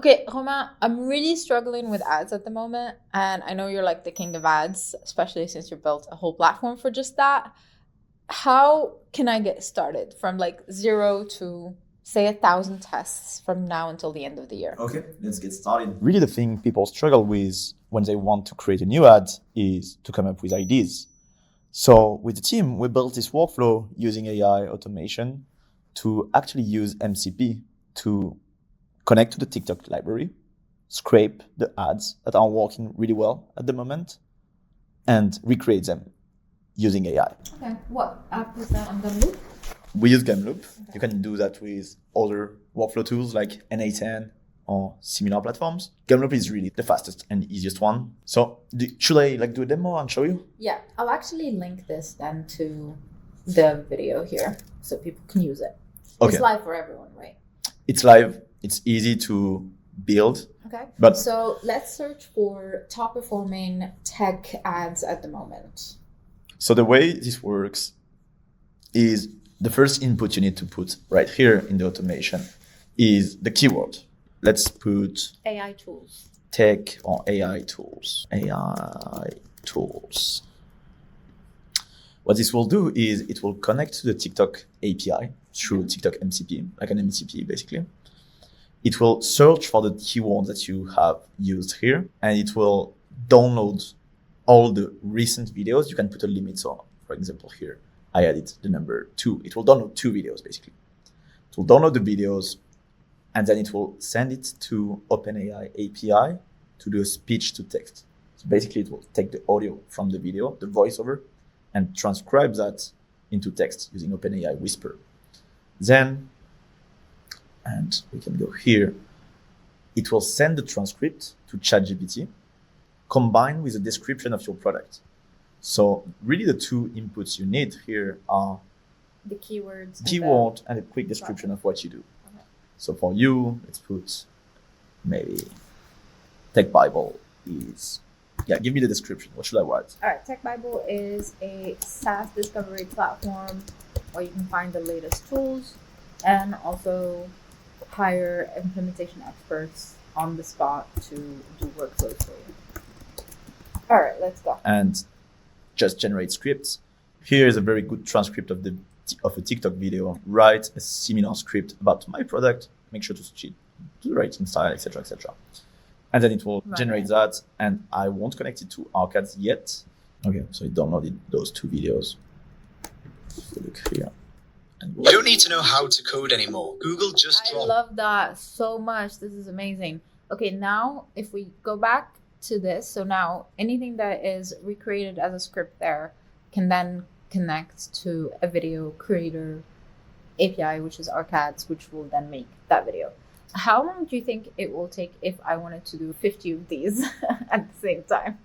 Okay, Romain, I'm really struggling with ads at the moment. And I know you're like the king of ads, especially since you built a whole platform for just that. How can I get started from like 0 to say 1,000 tests from now until the end of the year? Okay, let's get started. Really, the thing people struggle with when they want to create a new ad is to come up with ideas. So with the team, we built this workflow using AI automation to actually use MCP to connect to the TikTok library, scrape the ads that are working really well at the moment, and recreate them using AI. Okay, what app is that on Gumloop? We use Gumloop. Okay. You can do that with other workflow tools like NA10 or similar platforms. Gumloop is really the fastest and easiest one. So should I do a demo and show you? Yeah, I'll actually link this then to the video here so people can use it. Okay. It's live for everyone, right? It's live. It's easy to build. Okay. But so let's search for top performing tech ads at the moment. So the way this works is the first input you need to put right here in the automation is the keyword. Let's put AI tools. Tech or AI tools. AI tools. What this will do is it will connect to the TikTok API through TikTok MCP, like an MCP basically. It will search for the keyword that you have used here, and it will download all the recent videos. You can put a limit. So for example, here, I added the number 2. It will download 2 videos basically. It will download the videos, and then it will send it to OpenAI API to do a speech to text. So basically it will take the audio from the video, the voiceover, and transcribe that into text using OpenAI Whisper. Then, and we can go here, it will send the transcript to ChatGPT combined with a description of your product. So really the 2 inputs you need here are the keywords, keyword and a quick description of what you do. Okay. So for you, let's put maybe Tech Bible is, give me the description. What should I write? All right, Tech Bible is a SaaS discovery platform where you can find the latest tools and also hire implementation experts on the spot to do workflows for you. All right, let's go. And just generate scripts. Here is a very good transcript of a TikTok video. Write a similar script about my product. Make sure to switch it to the rating style, etc., etc. And then it will generate that. And I won't connect it to Arcades yet. Okay, so it downloaded those 2 videos. Look here. You don't need to know how to code anymore. Google just dropped. I love that so much. This is amazing. Okay, now if we go back to this, so now anything that is recreated as a script there can then connect to a video creator API, which is Arcades, which will then make that video. How long do you think it will take if I wanted to do 50 of these at the same time?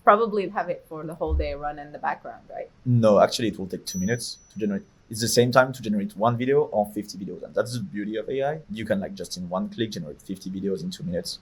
Probably have it for the whole day run in the background, right? No, actually it will take 2 minutes to generate. It's the same time to generate 1 video or 50 videos. And that's the beauty of AI. You can just in one click generate 50 videos in 2 minutes.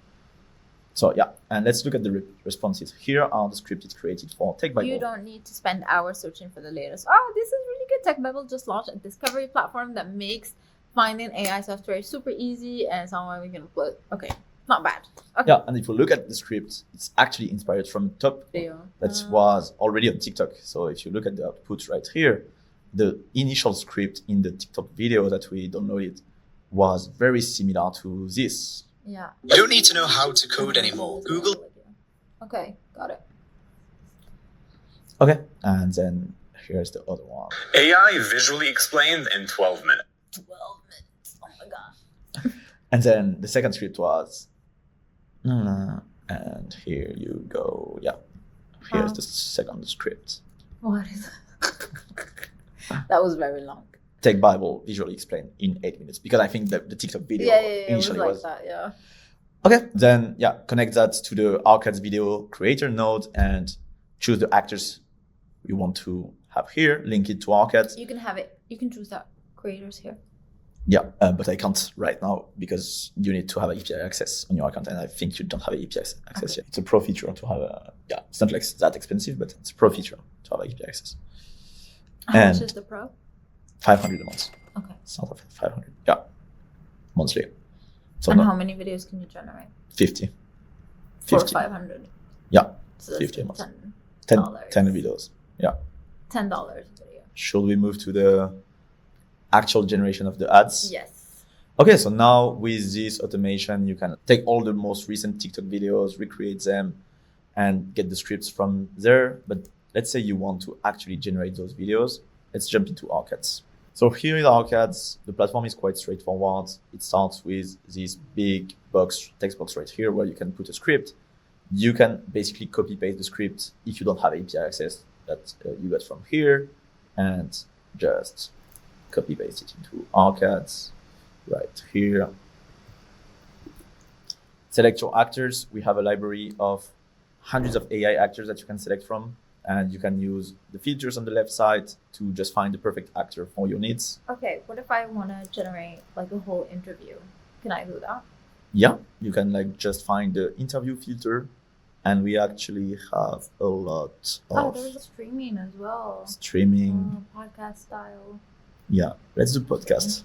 So yeah, and let's look at the responses. Here are the scripts it's created for Tech Bible. You don't need to spend hours searching for the latest. Oh, this is really good. Tech Bible just launched a discovery platform that makes finding AI software super easy and somewhere we can upload. Okay, not bad. Okay. Yeah, and if you look at the script, it's actually inspired from top video that was already on TikTok. So if you look at the output right here, the initial script in the TikTok video that we downloaded was very similar to this. Yeah. You don't need to know how to code anymore. Google. Okay, got it. Okay, and then here's the other one. AI visually explained in 12 minutes. 12 minutes. Oh my gosh. And then the second script was, and here you go. Yeah, here's the second script. What is it? That was very long. Tech Bible visually explained in 8 minutes because I think that the TikTok video initially was like that. Yeah. Okay, then connect that to the Arcades video creator node and choose the actors you want to have here. Link it to Arcades. You can have it. You can choose that creators here. Yeah, but I can't right now because you need to have API access on your account, and I think you don't have API access yet. It's a pro feature to have it's not like that expensive, but it's a pro feature to have API access. How much is the pro? 500 a month. Okay. It's not 500. Yeah, monthly. So And no, how many videos can you generate? 50. For 50. 500. Yeah, So that's 50 a month. 10 10 videos. Yeah. $10 a video. Should we move to the actual generation of the ads? Yes. Okay, so now with this automation, you can take all the most recent TikTok videos, recreate them, and get the scripts from there. But let's say you want to actually generate those videos. Let's jump into Arcads. So here in Arcads, the platform is quite straightforward. It starts with this big box, text box right here, where you can put a script. You can basically copy paste the script if you don't have API access that you got from here, and just copy paste it into Arcads right here. Select your actors. We have a library of hundreds of AI actors that you can select from, and you can use the filters on the left side to just find the perfect actor for your needs. Okay, what if I want to generate like a whole interview? Can I do that? Yeah, you can like just find the interview filter, and we actually have a lot Oh, of there's a streaming as well. streaming. Podcast style. Yeah, let's do podcast.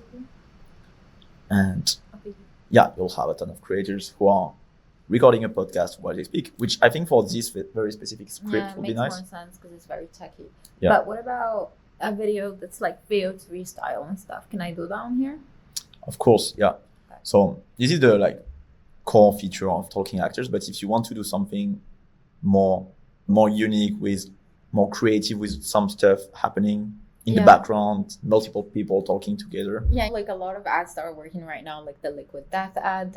And Okay. yeah, you'll have a ton of creators who are recording a podcast while they speak, which I think for this very specific script Yeah, it would be makes nice. more sense because it's very techy. Yeah. But what about a video that's like VO3 style and stuff? Can I do that on here? Of course, yeah. Okay. So this is the like core feature of talking actors. But if you want to do something more unique, with more creative, with some stuff happening in the Yeah. background, multiple people talking together. Yeah, like a lot of ads that are working right now, like the Liquid Death ad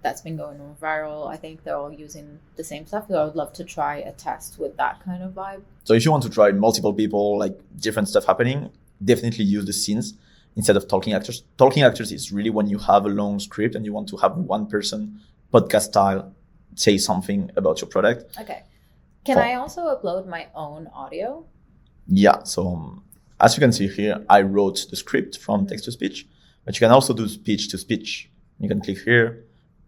that's been going viral. I think they're all using the same stuff. So I would love to try a test with that kind of vibe. So if you want to try multiple people, like different stuff happening, definitely use the scenes instead of talking actors. Talking actors is really when you have a long script and you want to have one person, podcast style, say something about your product. Okay. Can For- I also upload my own audio? Yeah, so as you can see here, I wrote the script from text to speech, but you can also do speech to speech. You can click here,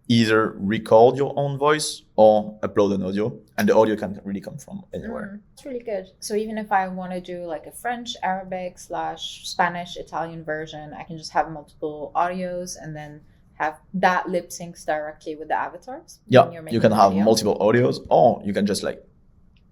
either record your own voice or upload an audio, and the audio can really come from anywhere. It's really good. So even if I want to do like a French, Arabic / Spanish, Italian version, I can just have multiple audios and then have that lip syncs directly with the avatars. when Yeah, you're you making can the have video. multiple audios, or you can just like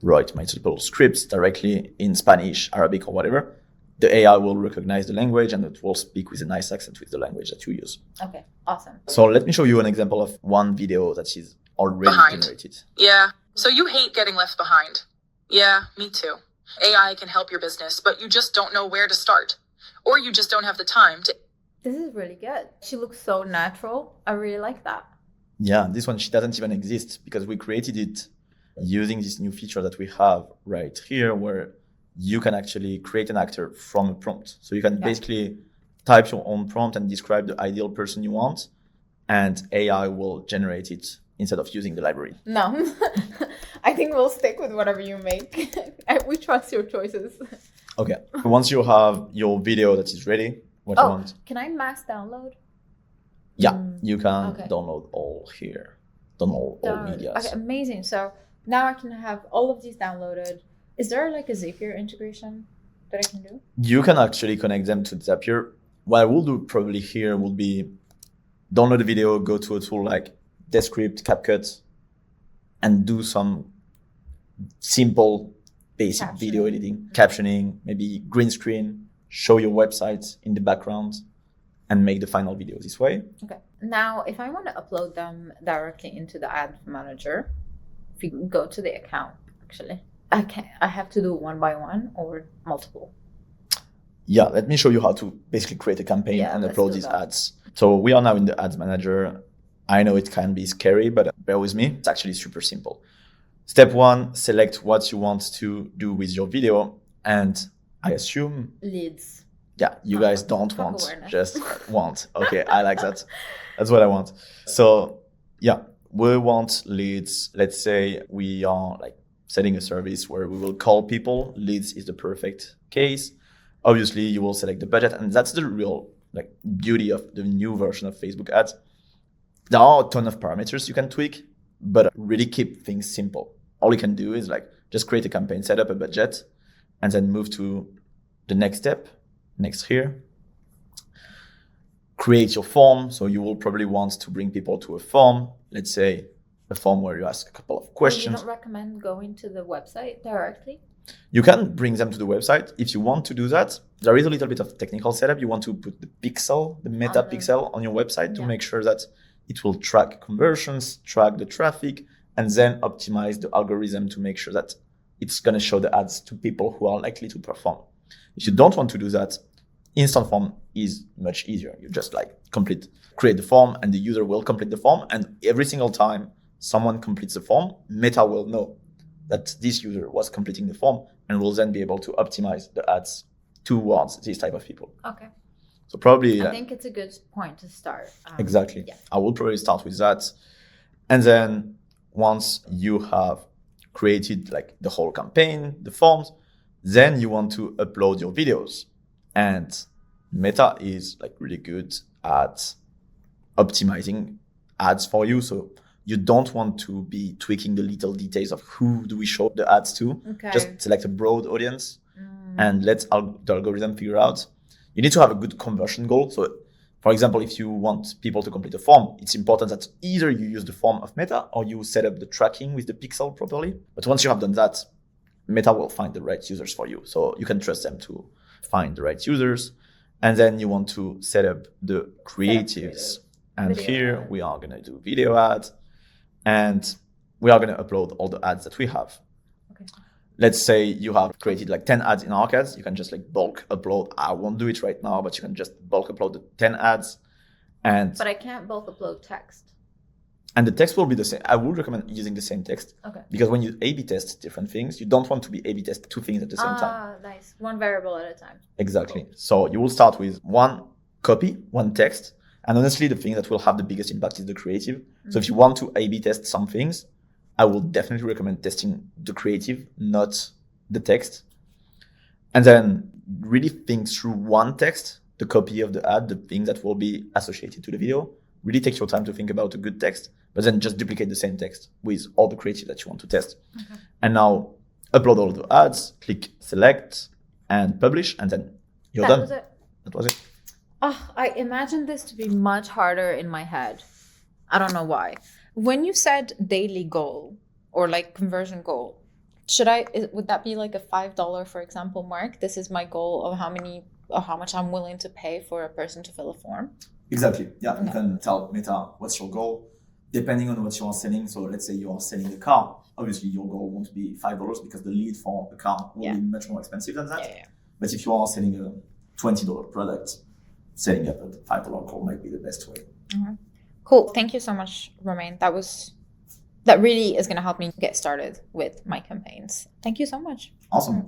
write multiple scripts directly in Spanish, Arabic, or whatever. The AI will recognize the language and it will speak with a nice accent with the language that you use. Okay, awesome. So let me show you an example of one video that is already Behind. generated. Yeah. So you hate getting left behind. Yeah, me too. AI can help your business, but you just don't know where to start. Or you just don't have the time to. This is really good. She looks so natural. I really like that. Yeah, this one, she doesn't even exist because we created it using this new feature that we have right here, where you can actually create an actor from a prompt. So you can Yeah. basically type your own prompt and describe the ideal person you want, and AI will generate it instead of using the library. No, I think we'll stick with whatever you make. We trust your choices. Okay. Once you have your video that is ready, what you want, Can I mass download? yeah, you can okay. download all here. Download all medias. Okay, amazing. So now I can have all of these downloaded. Is there like a Zapier integration that I can do? You can actually connect them to Zapier. What I will do probably here will be download a video, go to a tool like Descript, CapCut, and do some simple, basic video Captioning. editing, captioning, maybe green screen, show your website in the background, and make the final video this way. Okay. Now, if I want to upload them directly into the ad manager, if you go to the account, actually, I have to do one by one or multiple. Yeah, let me show you how to basically create a campaign Yeah, and let's upload do these that. ads. So we are now in the ads manager. I know it can be scary, but bear with me. It's actually super simple. Step one, select what you want to do with your video. And I assume, Leads. yeah, you guys don't Pop want, awareness. just want. Okay, I like that. That's what I want. So yeah, we want leads. Let's say we are like setting a service where we will call people. Leads is the perfect case. Obviously, you will select the budget, and that's the real like beauty of the new version of Facebook ads. There are a ton of parameters you can tweak, but really keep things simple. All you can do is like just create a campaign, set up a budget, and then move to the next step, next here. create your form. So you will probably want to bring people to a form. Let's say a form where you ask a couple of questions. You don't recommend going to the website directly? You can bring them to the website. If you want to do that, there is a little bit of technical setup. You want to put the pixel, the meta pixel on your website to make sure that it will track conversions, track the traffic, and then optimize the algorithm to make sure that it's going to show the ads to people who are likely to perform. If you don't want to do that, instant form is much easier. You just like create the form, and the user will complete the form. And every single time someone completes the form, Meta will know that this user was completing the form and will then be able to optimize the ads towards this type of people. Okay. So probably I think it's a good point to start. Exactly. Yeah. I will probably start with that. And then once you have created like the whole campaign, the forms, then you want to upload your videos. And Meta is like really good at optimizing ads for you. So you don't want to be tweaking the little details of who do we show the ads to. Okay. Just select a broad audience and let the algorithm figure out. You need to have a good conversion goal. So for example, if you want people to complete a form, it's important that either you use the form of Meta or you set up the tracking with the pixel properly. But once you have done that, Meta will find the right users for you. So you can trust them to find the right users. And then you want to set up the creatives. And here we are going to do video ads. And we are going to upload all the ads that we have. Okay. Let's say you have created like 10 ads in Arcades. You can just like bulk upload. I won't do it right now, but you can just bulk upload the 10 ads. But I can't bulk upload text. And the text will be the same. I would recommend using the same text. Okay. Because when you A/B test different things, you don't want to be A/B test two things at the same time. Nice. One variable at a time. Exactly. Cool. So you will start with one copy, one text. And honestly, the thing that will have the biggest impact is the creative. So if you want to A/B test some things, I will definitely recommend testing the creative, not the text. And then really think through one text, the copy of the ad, the thing that will be associated to the video. Really take your time to think about a good text, but then just duplicate the same text with all the creative that you want to test. Okay. And now upload all the ads, click select and publish, and then you're done. That was it. Oh, I imagined this to be much harder in my head. I don't know why. When you said daily goal or like conversion goal, would that be like a $5, for example, mark? This is my goal of how much I'm willing to pay for a person to fill a form? Exactly. Yeah, you can tell Meta what's your goal, depending on what you are selling. So let's say you are selling a car. Obviously, your goal won't be $5 because the lead for a car will be much more expensive than that. Yeah. But if you are selling a $20 product, setting up a $5 goal might be the best way. Mm-hmm. Cool. Thank you so much, Romain. That really is going to help me get started with my campaigns. Thank you so much. Awesome.